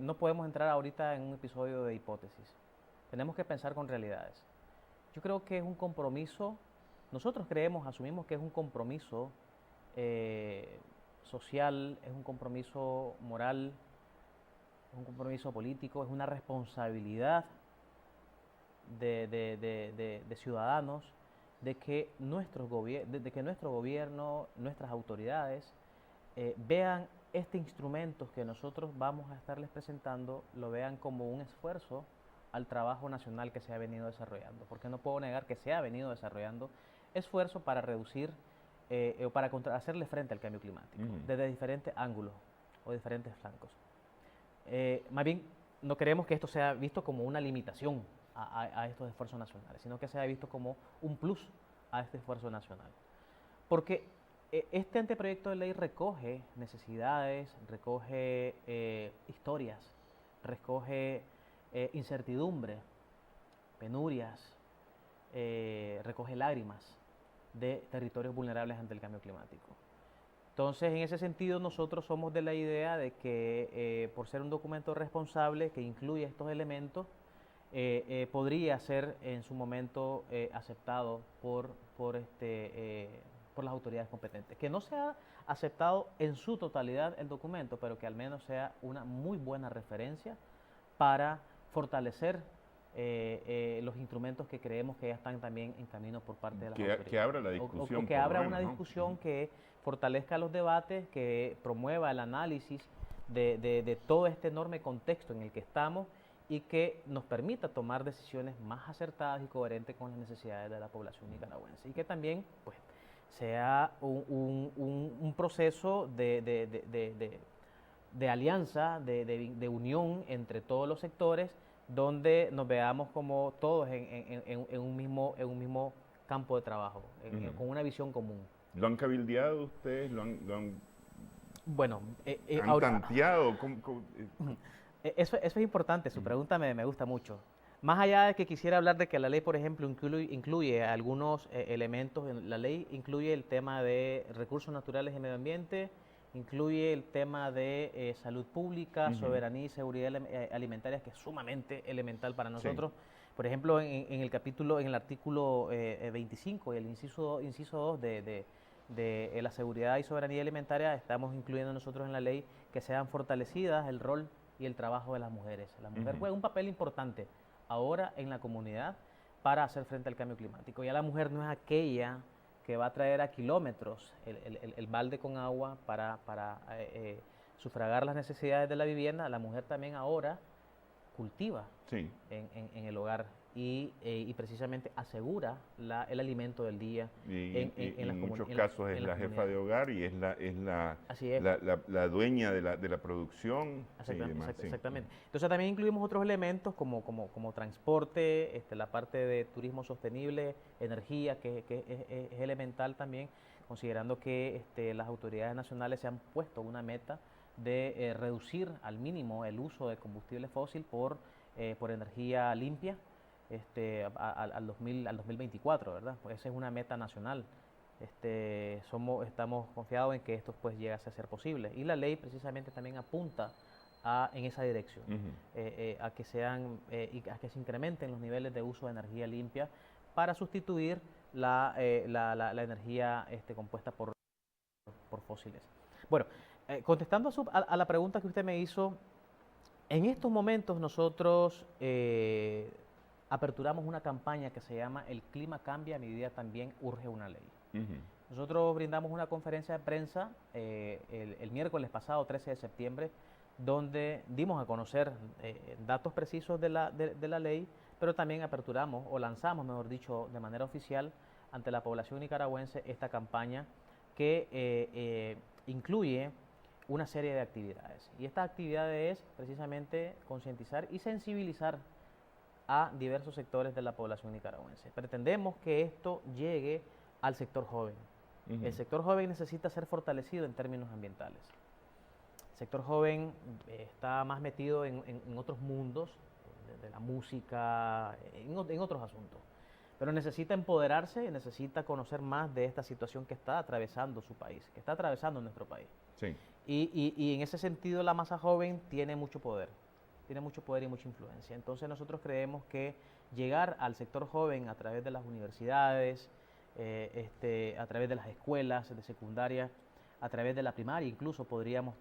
no podemos entrar ahorita en un episodio de hipótesis. Tenemos que pensar con realidades. Yo creo que es un compromiso, nosotros asumimos que es un compromiso social, es un compromiso moral, es un compromiso político, es una responsabilidad de ciudadanos, de que nuestro gobierno, nuestras autoridades vean este instrumento que nosotros vamos a estarles presentando, lo vean como un esfuerzo al trabajo nacional que se ha venido desarrollando, porque no puedo negar que se ha venido desarrollando esfuerzo para reducir o para hacerle frente al cambio climático, desde diferentes ángulos o diferentes flancos. Más bien, no queremos que esto sea visto como una limitación a estos esfuerzos nacionales, sino que sea visto como un plus a este esfuerzo nacional. Porque este anteproyecto de ley recoge necesidades, recoge historias, recoge incertidumbre, penurias, recoge lágrimas de territorios vulnerables ante el cambio climático. Entonces, en ese sentido, nosotros somos de la idea de que por ser un documento responsable que incluye estos elementos, podría ser en su momento aceptado por las autoridades competentes. Que no sea aceptado en su totalidad el documento, pero que al menos sea una muy buena referencia para fortalecer los instrumentos que creemos que ya están también en camino por parte de las autoridades. Que abra la discusión. O que abra una discusión que fortalezca los debates, que promueva el análisis de todo este enorme contexto en el que estamos y que nos permita tomar decisiones más acertadas y coherentes con las necesidades de la población nicaragüense. Y que también pues, sea un proceso de alianza, de unión entre todos los sectores, donde nos veamos como todos en un mismo campo de trabajo, con una visión común. ¿Lo han cabildeado ustedes? Bueno, ¿Han tanteado? Eso es importante, su pregunta me gusta mucho. Más allá de que quisiera hablar de que la ley, por ejemplo, incluye algunos elementos, la ley incluye el tema de recursos naturales y medio ambiente, incluye el tema de salud pública, soberanía y seguridad alimentaria, que es sumamente elemental para nosotros. Sí. Por ejemplo, en el artículo 25 y el inciso 2 de la seguridad y soberanía alimentaria, estamos incluyendo nosotros en la ley que sean fortalecidas el rol y el trabajo de las mujeres. La mujer juega un papel importante ahora en la comunidad para hacer frente al cambio climático. Ya la mujer no es aquella que va a traer a kilómetros el balde con agua para sufragar las necesidades de la vivienda. La mujer también ahora cultiva en el hogar y precisamente asegura el alimento del día. En muchos casos es la jefa de hogar y es la dueña de la producción. Exactamente. Entonces también incluimos otros elementos como transporte, la parte de turismo sostenible, energía, que es elemental también, considerando que las autoridades nacionales se han puesto una meta de reducir al mínimo el uso de combustible fósil por energía limpia al 2024, ¿verdad? Pues esa es una meta nacional. Estamos confiados en que esto pues llegase a ser posible. Y la ley precisamente también apunta en esa dirección, a que se incrementen los niveles de uso de energía limpia para sustituir la energía compuesta por fósiles. Bueno, contestando a la pregunta que usted me hizo, en estos momentos nosotros aperturamos una campaña que se llama El clima cambia, mi vida también urge una ley. Nosotros brindamos una conferencia de prensa el miércoles pasado, 13 de septiembre, donde dimos a conocer datos precisos de la ley, pero también aperturamos, o lanzamos, mejor dicho, de manera oficial ante la población nicaragüense esta campaña que incluye una serie de actividades. Y esta actividad es precisamente concientizar y sensibilizar a diversos sectores de la población nicaragüense. Pretendemos que esto llegue al sector joven. El sector joven necesita ser fortalecido en términos ambientales. El sector joven está más metido en otros mundos, de la música, en otros asuntos. Pero necesita empoderarse y necesita conocer más de esta situación que está atravesando su país, que está atravesando nuestro país. Sí. Y en ese sentido la masa joven tiene mucho poder y mucha influencia. Entonces nosotros creemos que llegar al sector joven a través de las universidades, a través de las escuelas de secundaria, a través de la primaria, incluso podríamos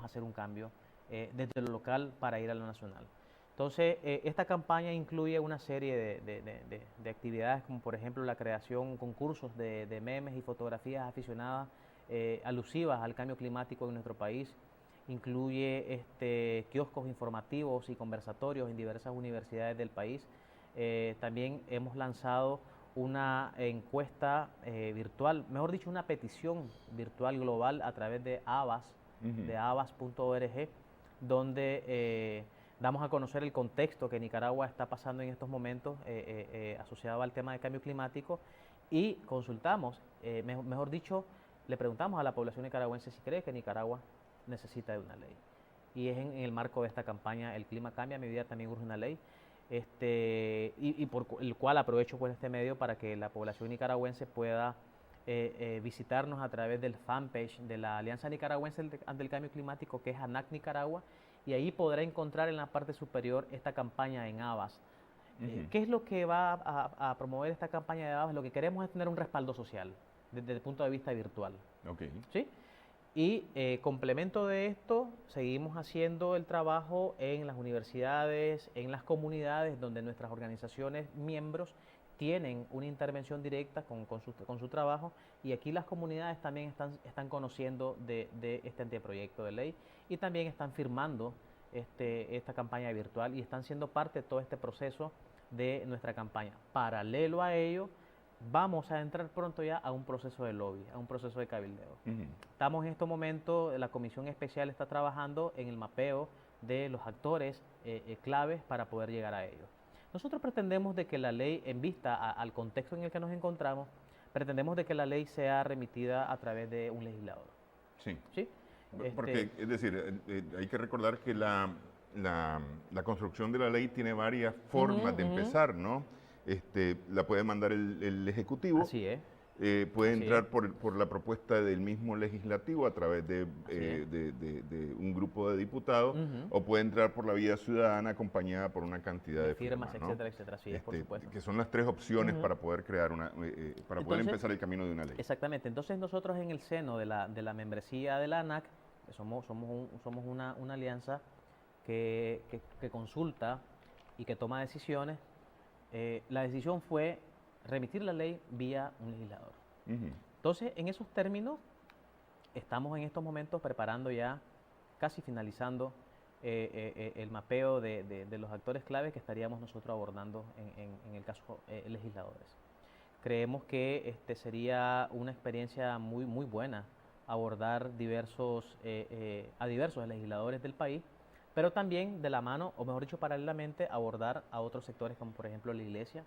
hacer un cambio desde lo local para ir a lo nacional. Entonces, esta campaña incluye una serie de actividades, como por ejemplo la creación, concursos de memes y fotografías aficionadas alusivas al cambio climático en nuestro país. Incluye kioscos informativos y conversatorios en diversas universidades del país. También hemos lanzado una encuesta virtual, mejor dicho, una petición virtual global a través de Avas, de avas.org, donde damos a conocer el contexto que Nicaragua está pasando en estos momentos asociado al tema del cambio climático y consultamos, mejor dicho, le preguntamos a la población nicaragüense si cree que Nicaragua necesita de una ley. Y es en el marco de esta campaña El clima cambia, mi vida también urge una ley, y por el cual aprovecho pues este medio para que la población nicaragüense pueda visitarnos a través del fanpage de la Alianza Nicaragüense ante el Cambio Climático, que es ANAC Nicaragua, y ahí podrá encontrar en la parte superior esta campaña en Habas. ¿Qué es lo que va a promover esta campaña de Habas? Lo que queremos es tener un respaldo social desde el punto de vista virtual. ¿Sí? Y complemento de esto, seguimos haciendo el trabajo en las universidades, en las comunidades, donde nuestras organizaciones miembros tienen una intervención directa con su trabajo, y aquí las comunidades también están conociendo de este anteproyecto de ley y también están firmando esta campaña virtual y están siendo parte de todo este proceso de nuestra campaña. Paralelo a ello, vamos a entrar pronto ya a un proceso de lobby, a un proceso de cabildeo. Estamos en estos momentos, la Comisión Especial está trabajando en el mapeo de los actores claves para poder llegar a ellos. Nosotros pretendemos de que la ley, en vista al contexto en el que nos encontramos, pretendemos de que la ley sea remitida a través de un legislador. Sí. ¿Sí? Porque, es decir, hay que recordar que la construcción de la ley tiene varias formas de empezar, ¿no? La puede mandar el Ejecutivo. Así es. Puede entrar por la propuesta del mismo legislativo a través de un grupo de diputados, o puede entrar por la vía ciudadana acompañada por una cantidad de firmas, ¿no? etcétera, etcétera. Sí, por supuesto. Que son las tres opciones para poder crear poder empezar el camino de una ley. Exactamente. Entonces nosotros en el seno de la membresía de la ANAC, que somos una alianza que consulta y que toma decisiones, la decisión fue remitir la ley vía un legislador. Entonces, en esos términos, estamos en estos momentos preparando ya, casi finalizando, el mapeo de los actores claves que estaríamos nosotros abordando en el caso legisladores. Creemos que sería una experiencia muy, muy buena abordar a diversos legisladores del país, pero también de la mano, o mejor dicho, paralelamente, abordar a otros sectores como por ejemplo la Iglesia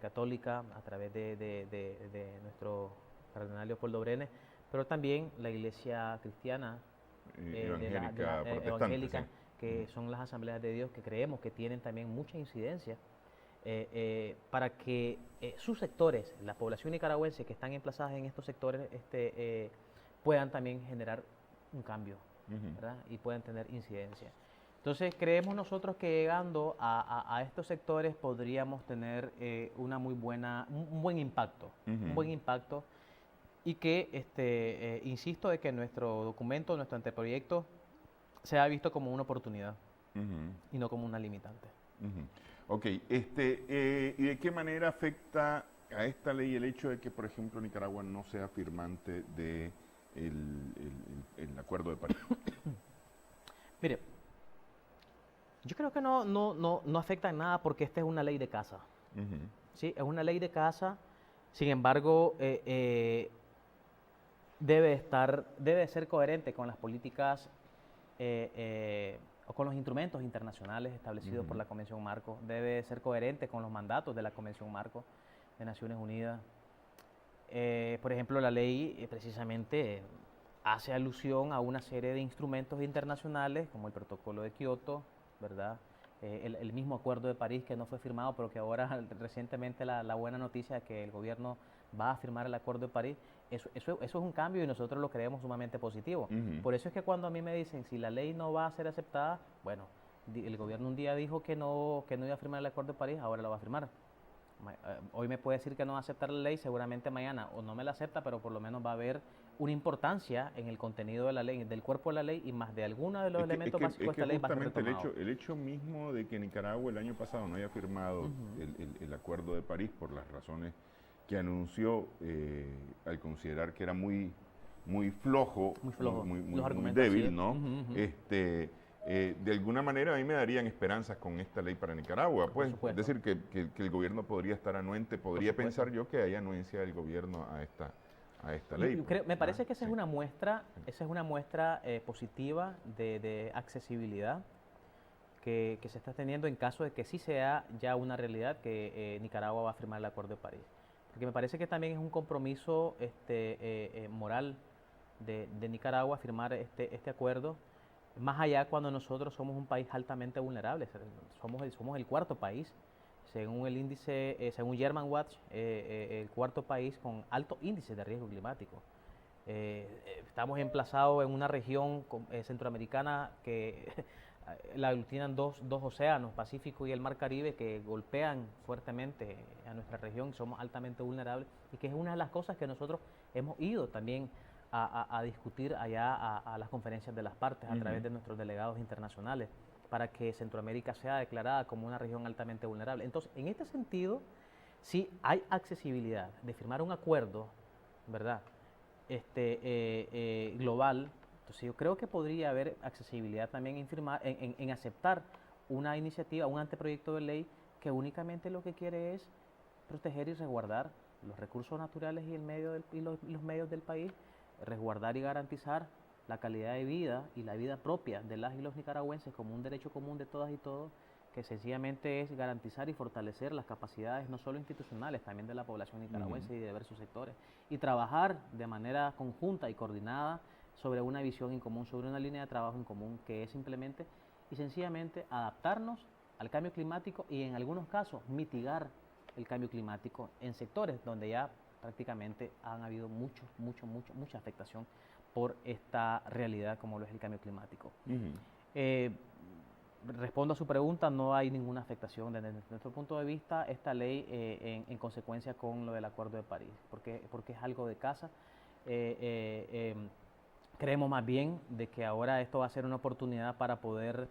Católica a través de nuestro cardenal Leopoldo Brenes, pero también la Iglesia cristiana evangélica, sí, que son las asambleas de Dios, que creemos que tienen también mucha incidencia para que sus sectores, la población nicaragüense que están emplazadas en estos sectores, puedan también generar un cambio, ¿verdad? Y puedan tener incidencia. Entonces creemos nosotros que llegando a estos sectores podríamos tener un buen impacto, y que insisto de que nuestro documento, nuestro anteproyecto, sea visto como una oportunidad y no como una limitante. Ok, ¿y de qué manera afecta a esta ley el hecho de que, por ejemplo, Nicaragua no sea firmante de el Acuerdo de París? Mire, yo creo que no afecta en nada porque esta es una ley de casa. ¿Sí? Es una ley de casa, sin embargo, debe ser coherente con las políticas o con los instrumentos internacionales establecidos por la Convención Marco, debe ser coherente con los mandatos de la Convención Marco de Naciones Unidas. Por ejemplo, la ley precisamente hace alusión a una serie de instrumentos internacionales como el Protocolo de Kioto, ¿verdad? El mismo Acuerdo de París que no fue firmado, pero que ahora recientemente la buena noticia de que el gobierno va a firmar el Acuerdo de París, eso es un cambio y nosotros lo creemos sumamente positivo. Por eso es que cuando a mí me dicen si la ley no va a ser aceptada, bueno, el gobierno un día dijo que no iba a firmar el Acuerdo de París, ahora lo va a firmar. Hoy me puede decir que no va a aceptar la ley, seguramente mañana o no me la acepta, pero por lo menos va a haber una importancia en el contenido de la ley, del cuerpo de la ley y más de algunos de los elementos básicos de esta ley va a ser retomado. El hecho mismo de que Nicaragua el año pasado no haya firmado el Acuerdo de París por las razones que anunció al considerar que era muy flojo, muy débil, ¿no? De alguna manera a mí me darían esperanzas con esta ley para Nicaragua, pues, es decir, que el gobierno podría estar anuente, podría pensar yo que hay anuencia del gobierno a esta ley. Me parece que esa Sí. es una muestra positiva de accesibilidad que se está teniendo en caso de que sí sea ya una realidad que Nicaragua va a firmar el Acuerdo de París. Porque me parece que también es un compromiso moral de Nicaragua firmar este acuerdo, más allá cuando nosotros somos un país altamente vulnerable. Somos el cuarto país, según el índice, según German Watch, el cuarto país con alto índice de riesgo climático. Estamos emplazados en una región centroamericana que la aglutinan dos océanos, Pacífico y el Mar Caribe, que golpean fuertemente a nuestra región. Somos altamente vulnerables y que es una de las cosas que nosotros hemos ido también a discutir allá a las conferencias de las partes a través de nuestros delegados internacionales para que Centroamérica sea declarada como una región altamente vulnerable. Entonces, en este sentido, sí hay accesibilidad de firmar un acuerdo, ¿verdad? Global. Entonces, yo creo que podría haber accesibilidad también en aceptar una iniciativa, un anteproyecto de ley que únicamente lo que quiere es proteger y resguardar los recursos naturales y los medios del país, resguardar y garantizar la calidad de vida y la vida propia de las y los nicaragüenses como un derecho común de todas y todos, que sencillamente es garantizar y fortalecer las capacidades no solo institucionales, también de la población nicaragüense y de diversos sectores, y trabajar de manera conjunta y coordinada sobre una visión en común, sobre una línea de trabajo en común, que es simplemente y sencillamente adaptarnos al cambio climático y en algunos casos mitigar el cambio climático en sectores donde ya prácticamente han habido mucha afectación por esta realidad como lo es el cambio climático. Respondo a su pregunta, no hay ninguna afectación desde nuestro punto de vista esta ley en consecuencia con lo del Acuerdo de París, porque es algo de casa. Creemos más bien de que ahora esto va a ser una oportunidad para poder...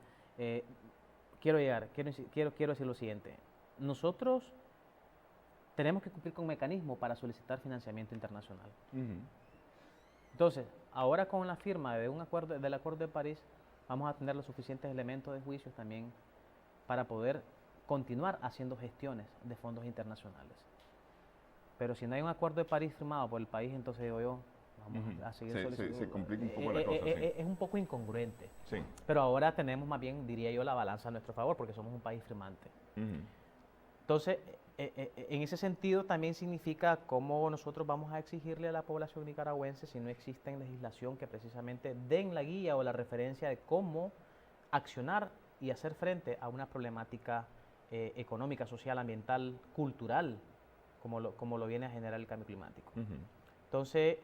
quiero decir lo siguiente, nosotros tenemos que cumplir con mecanismos para solicitar financiamiento internacional. Entonces, ahora con la firma de del Acuerdo de París, vamos a tener los suficientes elementos de juicio también para poder continuar haciendo gestiones de fondos internacionales. Pero si no hay un Acuerdo de París firmado por el país, entonces digo yo, vamos a seguir solicitando. Se complica un poco la cosa, sí. Es un poco incongruente. Sí. Pero ahora tenemos más bien, diría yo, la balanza a nuestro favor, porque somos un país firmante. Entonces, en ese sentido también significa cómo nosotros vamos a exigirle a la población nicaragüense, si no existe en legislación, que precisamente den la guía o la referencia de cómo accionar y hacer frente a una problemática económica, social, ambiental, cultural, como lo viene a generar el cambio climático. Entonces,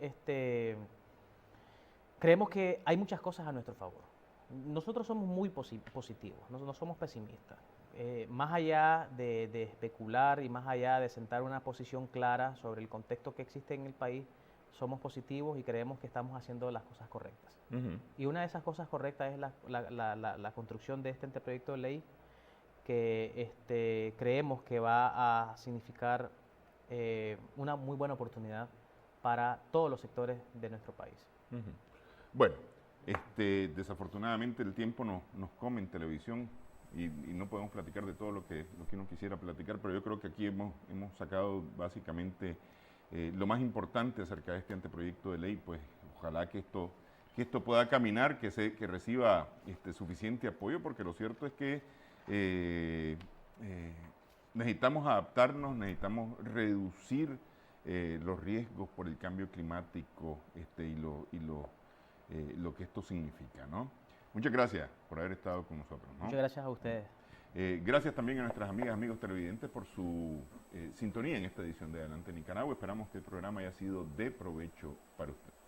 creemos que hay muchas cosas a nuestro favor. Nosotros somos muy positivos, no somos pesimistas. Más allá de especular y más allá de sentar una posición clara sobre el contexto que existe en el país, somos positivos y creemos que estamos haciendo las cosas correctas. Y una de esas cosas correctas es la construcción de este anteproyecto de ley que creemos que va a significar una muy buena oportunidad para todos los sectores de nuestro país. Bueno, desafortunadamente el tiempo nos come en televisión y no podemos platicar de todo lo que uno quisiera platicar, pero yo creo que aquí hemos sacado básicamente lo más importante acerca de este anteproyecto de ley. Pues ojalá que esto pueda caminar, que reciba suficiente apoyo, porque lo cierto es que necesitamos adaptarnos, necesitamos reducir los riesgos por el cambio climático y lo que esto significa, ¿no? Muchas gracias por haber estado con nosotros, ¿no? Muchas gracias a ustedes. Gracias también a nuestras amigas, amigos televidentes por su sintonía en esta edición de Adelante Nicaragua. Esperamos que el programa haya sido de provecho para ustedes.